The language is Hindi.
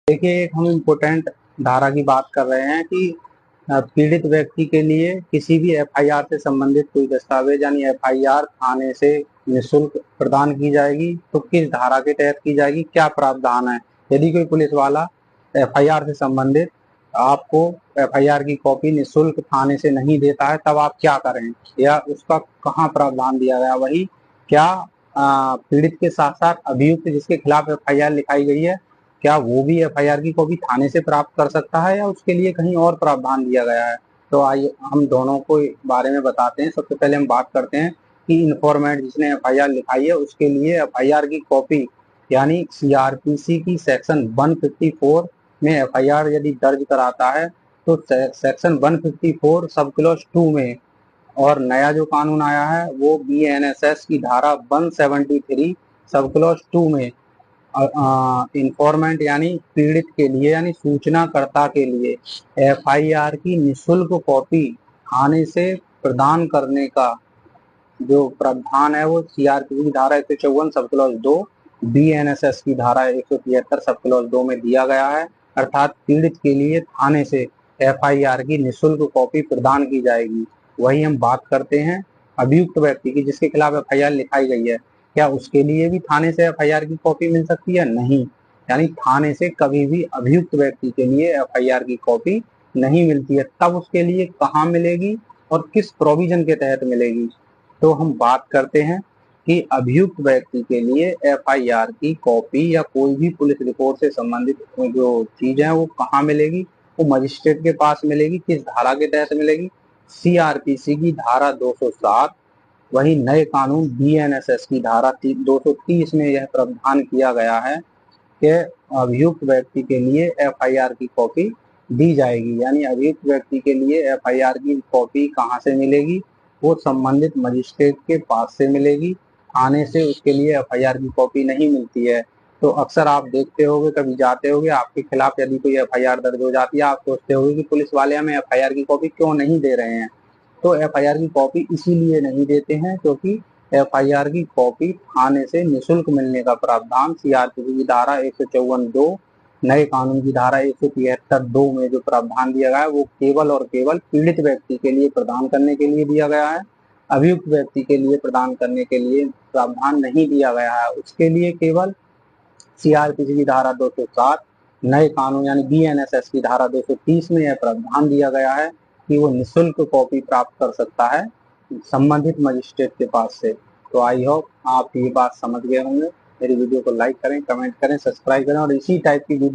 देखिए, एक हम इम्पोर्टेंट धारा की बात कर रहे हैं कि पीड़ित व्यक्ति के लिए किसी भी एफआईआर से संबंधित कोई दस्तावेज यानी एफआईआर थाने से निःशुल्क प्रदान की जाएगी। तो किस धारा के तहत की जाएगी, क्या प्रावधान है? यदि कोई पुलिस वाला एफआईआर से संबंधित आपको एफआईआर की कॉपी निःशुल्क थाने से नहीं देता है, तब आप क्या करें, या उसका कहाँ प्रावधान दिया गया? वही क्या पीड़ित के साथ साथ अभियुक्त जिसके खिलाफ एफआईआर लिखाई गई है, क्या वो भी एफआईआर की कॉपी थाने से प्राप्त कर सकता है, या उसके लिए कहीं और प्रावधान दिया गया है? तो आइए हम दोनों को बारे में बताते हैं। सबसे पहले हम बात करते हैं कि इन्फॉर्मेंट जिसने एफआईआर लिखाई है उसके लिए एफआईआर की कॉपी यानी सीआरपीसी की सेक्शन 154 में एफआईआर यदि दर्ज कराता है तो सेक्शन 154 सब क्लॉज 2 में, और नया जो कानून आया है वो बीएनएसएस की धारा 173 सब क्लॉज 2 में इंफॉर्मेंट यानी पीड़ित के लिए यानी सूचनाकर्ता के लिए एफआईआर की निःशुल्क कॉपी थाने से प्रदान करने का जो प्रावधान है वो सीआरपीसी की धारा 154 सब क्लॉज 2, बीएनएसएस की धारा 173 सब क्लॉज 2 में दिया गया है। अर्थात पीड़ित के लिए थाने से एफआईआर की निःशुल्क कॉपी प्रदान की जाएगी। वही हम बात करते हैं अभियुक्त व्यक्ति की जिसके खिलाफ एफआईआर लिखाई गई है, क्या उसके लिए भी थाने से एफआईआर की कॉपी मिल सकती है? नहीं, यानी थाने से कभी भी अभियुक्त व्यक्ति के लिए एफआईआर की कॉपी नहीं मिलती है। तब उसके लिए कहाँ मिलेगी और किस प्रोविजन के तहत मिलेगी? तो हम बात करते हैं कि अभियुक्त व्यक्ति के लिए एफआईआर की कॉपी या कोई भी पुलिस रिपोर्ट से संबंधित जो चीज है वो कहाँ मिलेगी? वो मजिस्ट्रेट के पास मिलेगी। किस धारा के तहत मिलेगी? सीआरपीसी की धारा 207। वही नए कानून बीएनएसएस की धारा 230 में यह प्रावधान किया गया है कि अभियुक्त व्यक्ति के लिए एफआईआर की कॉपी दी जाएगी। यानी अभियुक्त व्यक्ति के लिए एफआईआर की कॉपी कहाँ से मिलेगी? वो संबंधित मजिस्ट्रेट के पास से मिलेगी। थाने से उसके लिए एफआईआर की कॉपी नहीं मिलती है। तो अक्सर आप देखते होंगे, कभी जाते होंगे, आपके खिलाफ यदि कोई एफआईआर दर्ज हो जाती है, आप सोचते होंगे कि पुलिस वाले हमें एफआईआर की कॉपी क्यों नहीं दे रहे हैं। तो एफआईआर की कॉपी इसीलिए नहीं देते हैं क्योंकि एफआईआर की कॉपी थाने से निःशुल्क मिलने का प्रावधान सीआरपीसी की धारा 154(2), नए कानून की धारा 173(2) में जो प्रावधान दिया गया है वो केवल और केवल पीड़ित व्यक्ति के लिए प्रदान करने के लिए दिया गया है। अभियुक्त व्यक्ति के लिए प्रदान करने के लिए प्रावधान नहीं दिया गया है। उसके लिए केवल सीआरपीसी की धारा 207, नए कानून यानी बीएनएसएस की धारा 230 में यह प्रावधान दिया गया है कि वो निःशुल्क कॉपी प्राप्त कर सकता है संबंधित मजिस्ट्रेट के पास से। तो आई होप आप ये बात समझ गए होंगे। मेरी वीडियो को लाइक करें, कमेंट करें, सब्सक्राइब करें और इसी टाइप की वीडियो